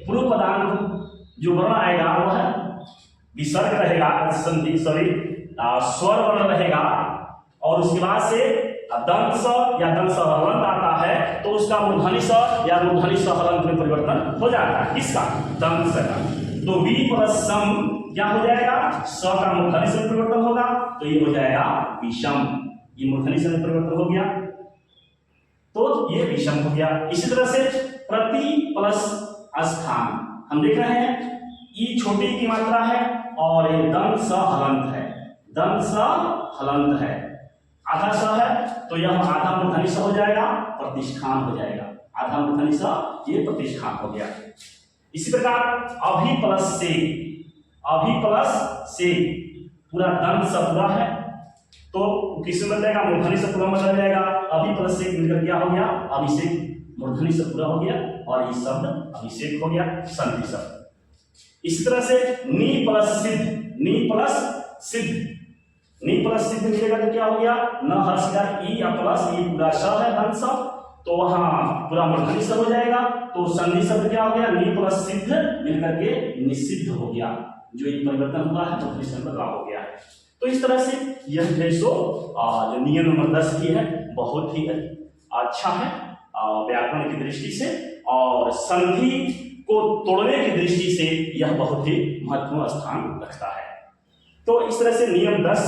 पूर्व पदांत जो वर्ण आएगा वह विसर्ग रहेगा, संधि सॉरी स्वर वर्ण रहेगा, और उसके बाद से दंत स या दंत स हलंत आता है तो उसका मूर्धनि स या मूर्धनि स हलंत में परिवर्तन हो जाता है। किसका, दंत स का। तो वी प्लस सम क्या हो जाएगा, स का मूर्धनि से परिवर्तन होगा, तो ये हो जाएगा विषम, ये मूर्धनि से परिवर्तन हो गया तो ये विषम हो गया। इसी तरह से प्रति प्लस स्थान, हम देख रहे हैं ई छोटी की मात्रा है और ये दंत स हलंत है, दंत स हलंत है, आधा स है तो यह आधा मूर्धनि स हो जाएगा, प्रतिष्ठान हो जाएगा, आधा मूर्धनि स ये प्रतिष्ठान हो गया। इसी प्रकार अभी प्लस से पूरा दंत स पूरा है तो किसमें बदल जाएगा, मूर्धनि से पूरा बदल जाएगा, अभी प्लस से मिलकर क्या हो गया, अभिषेक, मूर्धनि से पूरा हो गया और ये शब्द अभिषेक हो गया, संधि शब्द। इसी तरह से नी प्लस सिद्ध मिलेगा तो क्या हो गया, न हर्षिकार ई या प्लस ई पूरा स है दंत स, तो वहां पूरा मूर्धनि स हो जाएगा, तो संधि शब्द क्या हो गया, नी प्लस सिद्ध मिलकर के निषिद्ध हो गया, जो ये परिवर्तन हुआ है मूर्धनि से बदलाव हो गया है। तो इस तरह से यह जो नियम नंबर 10 की है बहुत ही अच्छा है व्याकरण की दृष्टि से, और संधि को तोड़ने की दृष्टि से यह बहुत ही महत्वपूर्ण स्थान रखता है। तो इस तरह से नियम 10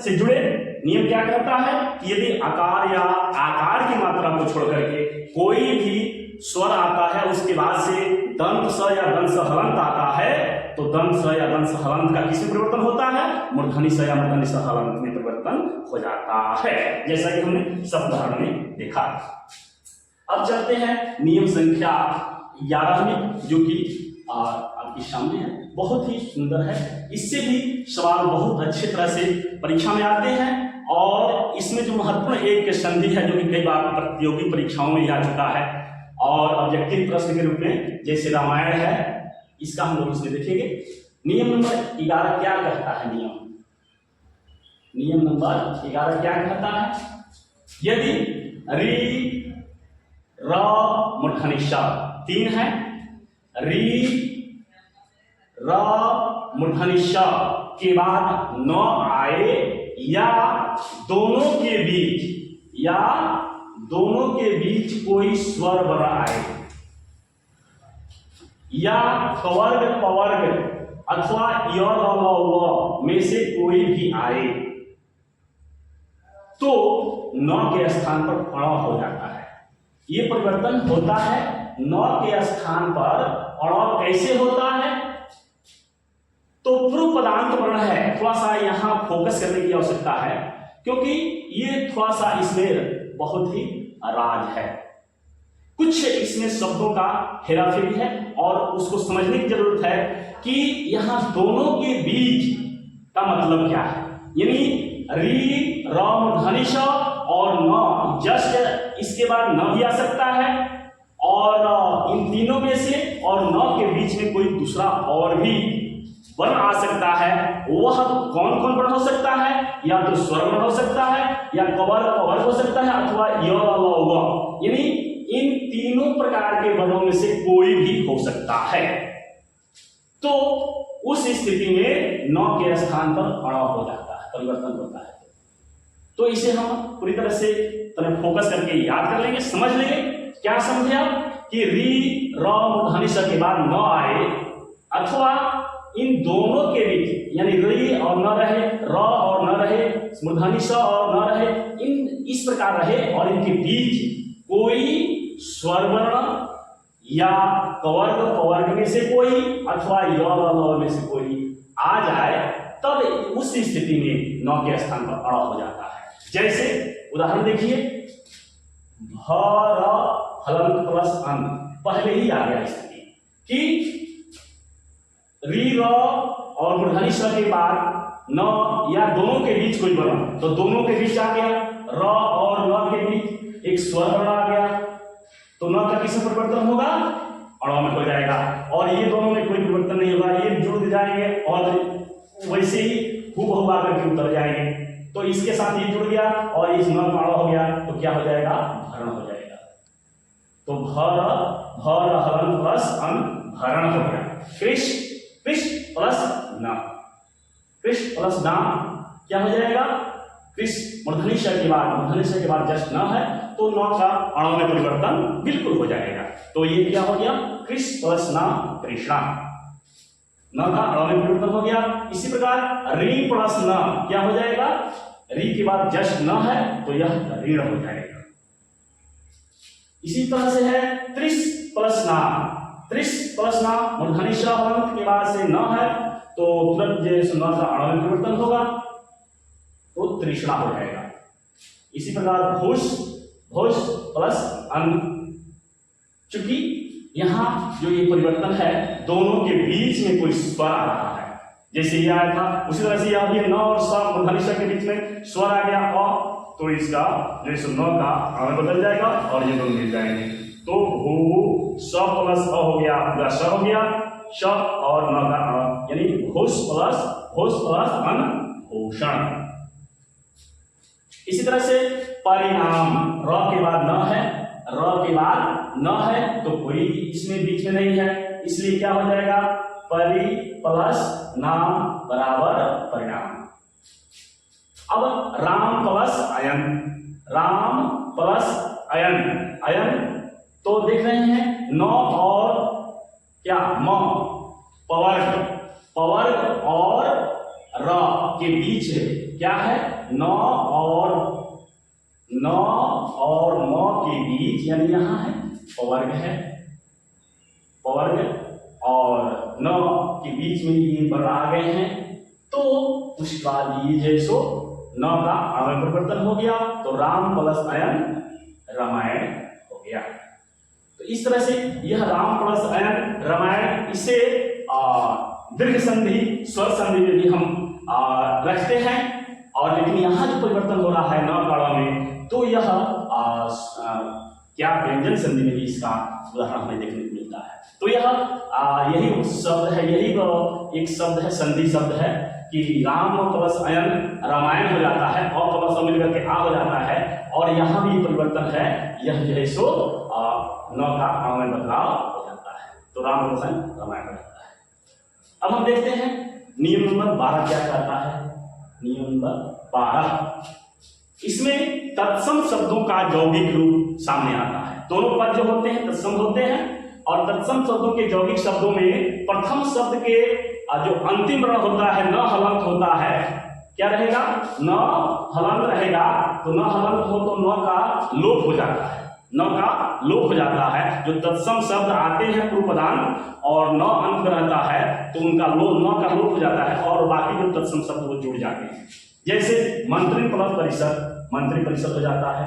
से जुड़े नियम क्या कहता है कि यदि आकार या आकार की मात्रा को छोड़ करके कोई भी स्वर आता है, उसके बाद से दंत स या दंत स हलंत आता है, तो दंत स या दंत स हलंत का किसमें परिवर्तन होता है, मूर्धनि स या मूर्धनि स हलंत में परिवर्तन हो जाता है, जैसा कि हमने सब उदाहरण में देखा। अब चलते हैं नियम संख्या 11 में, जो कि आपके सामने है, बहुत ही सुंदर है। इससे भी सवाल बहुत अच्छी तरह से परीक्षा में आते हैं, और इसमें जो महत्वपूर्ण एक संधि है जो कि कई बार प्रतियोगी परीक्षाओं में आ चुका है और ऑब्जेक्टिव प्रश्न के रूप में, जैसे रामायण है, इसका हम लोग इसमें देखेंगे। नियम नंबर 11 क्या कहता है, नियम नियम नंबर 11 क्या कहता है? यदि री र मूर्धनि ष 3 है, री र मूर्धनि ष के बाद न आए या दोनों के बीच कोई स्वर वर्ण आए या कवर्ग पवर्ग अथवा य व में से कोई भी आए तो न के स्थान पर अण हो जाता है। ये परिवर्तन होता है न के स्थान पर अण कैसे होता है? तो पूर्व पदांत वर्ण है, थोड़ा सा यहां फोकस करने की आवश्यकता है क्योंकि ये थोड़ा सा इसमें बहुत ही राज है। कुछ इसमें शब्दों का हेराफेरी है और उसको समझने की जरूरत है कि यहां दोनों के बीच का मतलब क्या है। यानी री र मूर्धनि ष और न, जस्ट इसके बाद न भी आ सकता है और इन तीनों में से और न के बीच में कोई दूसरा और भी वर्ण आ सकता है। वह कौन कौन वर्ण हो सकता है? या तो स्वर वर्ण हो सकता है या कवर्ग पवर्ग हो सकता है अथवा य व, यानी इन तीनों प्रकार के वर्णों में से कोई भी हो सकता है। तो उस स्थिति में न के स्थान पर अण हो जाता है, परिवर्तन होता है। तो इसे हम पूरी तरह से फोकस करके याद कर लेंगे, समझ लेंगे। क्या समझे आप कि री र मूर्धनि ष के बाद न आए अथवा इन दोनों के बीच यानी री और न रहे, र और न रहे, मूर्धनि ष और न रहे, इन इस प्रकार रहे और इनके बीच कोई स्वर वर्ण या कवर्ग पवर्ग में से कोई अथवा य व में से कोई आ जाए तब उस स्थिति में न के स्थान पर अण हो जाता है। जैसे उदाहरण देखिए, भ र हलंत प्लस अन, पहले ही आ गया स्थिति कि री र और मूर्धनि ष के बाद न या दोनों के बीच कोई वर्ण, तो दोनों के बीच आ गया र और न के बीच एक स्वर वर्ण आ गया तो न का किस परिवर्तन होगा? अण में हो जाएगा। और ये दोनों में कोई परिवर्तन नहीं होगा, ये जुड़ जाएंगे और वैसे ही हूबहू आकर के उतर जाएंगे। तो इसके साथ ये जुड़ गया और इस न का अण हो गया तो क्या हो जाएगा? भरण हो जाएगा। तो भर हलन प्लस अन भरण हो गया। कृष प्लस न, कृष प्लस न क्या हो जाएगा? कृष मूर्धनि ष के बाद जस्ट न है तो न का अण में परिवर्तन बिल्कुल हो जाएगा। तो ये क्या हो गया? कृष प्लस न कृष्णा, न का अण में परिवर्तन हो गया। इसी प्रकार री प्लस न क्या हो जाएगा? री के बाद जस्ट न है तो यह ऋण हो जाएगा। इसी तरह से है त्रिश प्लस न, त्रिश प्लस न मूर्धनि ष हलंत के बाद से न है तो तुरंत जैसे न का अण में परिवर्तन होगा तो तृष्णा हो जाएगा। इसी प्रकार भूष प्लस अन, चूंकि यहां जो ये परिवर्तन है दोनों के बीच में कोई स्वर आ रहा है, जैसे ये आया था उसी तरह से यह भी न और स मूर्धनि ष के बीच में स्वर आ गया तो इसका जैसे न का अण बदल जाएगा और ये दोनों मिल जाएंगे। तो भू स प्लस अ हो गया, पूरा स हो गया, श और न का अण यानी भूष प्लस अन भूषण। इसी तरह से परिणाम, र के बाद न है, र के बाद न है तो कोई इसमें बीच में नहीं है, इसलिए क्या हो जाएगा? परि प्लस नाम बराबर परिणाम। अब राम प्लस अयन, राम प्लस अयन, अयन तो देख रहे हैं न और क्या म, पवर्ग और र के बीच क्या है? न और म के बीच यानी यहां है पवर्ग और न के बीच में ये वर्ण आ गए हैं तो उसके बाद ये जैसो न का अण में परिवर्तन हो गया तो राम प्लस अयन रामायण हो गया। तो इस तरह से यह राम प्लस अयन रामायण, इसे दीर्घ संधि स्वर संधि में भी हम रखते हैं। और लेकिन यहाँ जो परिवर्तन हो रहा है न काड़ा में तो यह क्या व्यंजन संधि में भी इसका उदाहरण हमें देखने को मिलता है। तो यह यही शब्द है, यही एक शब्द है, संधि शब्द है कि राम प्लस अयन रामायण हो जाता है, और प्लस अ मिलकर के आ हो जाता है, और यहाँ भी परिवर्तन है, यह जो है सो न का आ में बदलाव हो जाता है, तो राम प्लस अयन रामायण हो जाता है। अब हम देखते हैं नियम नंबर 12 क्या कहता है। नियम नंबर 12, इसमें तत्सम शब्दों का यौगिक रूप सामने आता है। दोनों पद जो होते हैं तत्सम होते हैं, और तत्सम शब्दों के यौगिक शब्दों में प्रथम शब्द के जो अंतिम वर्ण होता है न हलंत होता है, क्या रहेगा, न हलंत रहेगा, तो न हलंत हो तो न का लोप हो जाता है, न का लोप हो जाता है। जो तत्सम शब्द आते हैं पूर्व प्रधान और न अंत में रहता है तो उनका न का लोप हो जाता है, और बाकी जो तत्सम शब्द वो जुड़ जाते हैं। जैसे मंत्री प्लस परिषद, मंत्री परिषद हो जाता है।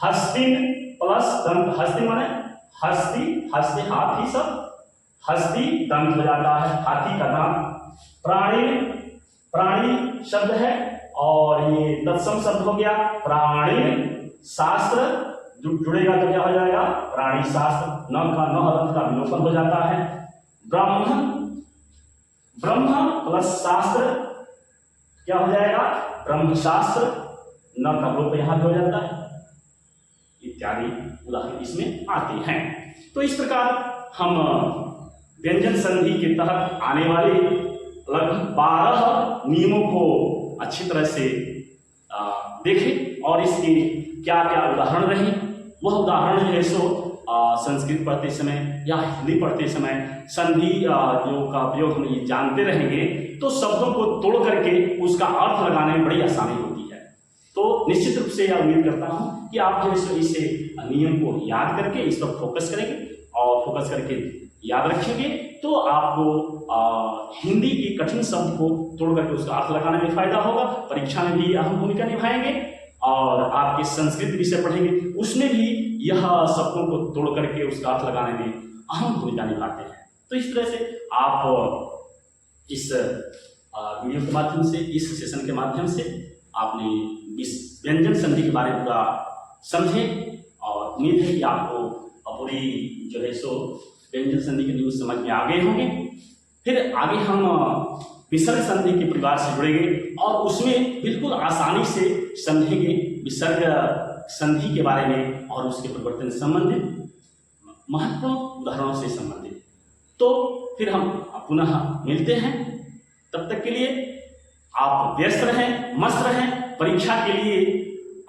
हस्तिन प्लस दंत, हस्तिन माने हस्ती, हस्ती हाथी सब, हस्ती दंत हो जाता है, हाथी का दांत। प्राणी, प्राणी शब्द है और ये तत्सम शब्द हो गया। प्राणी शास्त्र जुड़ेगा तो क्या हो जाएगा, प्राणी शास्त्र, न का न हलंत का विलोपन हो जाता है। ब्रह्म, ब्रह्म प्लस शास्त्र क्या हो जाएगा, ब्रह्मशास्त्र, न का लोप यहां हो जाता है, इत्यादि उदाहरण इसमें आते हैं। तो इस प्रकार हम व्यंजन संधि के तहत आने वाले लगभग 12 नियमों को अच्छी तरह से देखें, और इसके क्या क्या उदाहरण रहे, वह उदाहरण जो है सो संस्कृत पढ़ते समय या हिंदी पढ़ते समय संधि जो का प्रयोग हम ये जानते रहेंगे तो शब्दों को तोड़ करके उसका अर्थ लगाने में बड़ी आसानी होती है। तो निश्चित रूप से यह उम्मीद करता हूँ कि आप जो है इसे नियम को याद करके इस पर फोकस करेंगे, और फोकस करके याद रखेंगे तो आपको हिंदी के कठिन शब्द को तोड़ करके उसका अर्थ लगाने में फायदा होगा। परीक्षा में भी अहम भूमिका निभाएंगे, और आपके संस्कृत विषय पढ़ेंगे उसमें भी यह शब्दों को तोड़ करके उसका अर्थ लगाने में अहम भूमिका निभाते हैं। तो इस तरह से आप इस वीडियो के माध्यम से, इस सेशन के माध्यम से आपने इस व्यंजन संधि के बारे में पूरा समझे, और उम्मीद है कि आपको पूरी जो है सो व्यंजन संधि के नियम समझ में आ गए होंगे। फिर आगे हम विसर्ग संधि के परिवार से जुड़ेंगे, और उसमें बिल्कुल आसानी से समझेंगे विसर्ग संधि के बारे में और उसके परिवर्तन से संबंधित महत्वपूर्ण उदाहरणों से संबंधित। तो फिर हम पुनः मिलते हैं, तब तक के लिए आप व्यस्त रहें, मस्त रहें, परीक्षा के लिए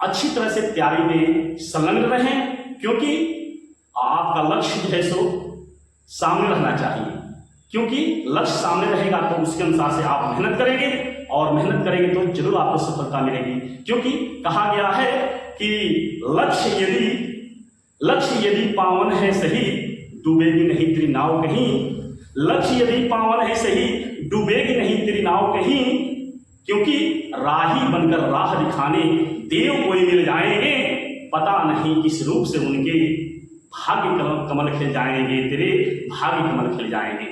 अच्छी तरह से तैयारी में संलग्न रहें, क्योंकि आपका लक्ष्य जो है सो सामने रहना चाहिए, क्योंकि लक्ष्य सामने रहेगा तो उसके अनुसार से आप मेहनत करेंगे, और मेहनत करेंगे तो जरूर आपको सफलता मिलेगी। क्योंकि कहा गया है कि लक्ष्य यदि पावन है सही, डूबेगी नहीं तेरी नाव कहीं। लक्ष्य यदि पावन है सही, डूबेगी नहीं तेरी नाव कहीं, क्योंकि राही बनकर राह दिखाने देव कोई मिल जाएंगे, पता नहीं किस रूप से उनके भाग्य कमल खिल जाएंगे, तेरे भाग्य कमल खिल जाएंगे।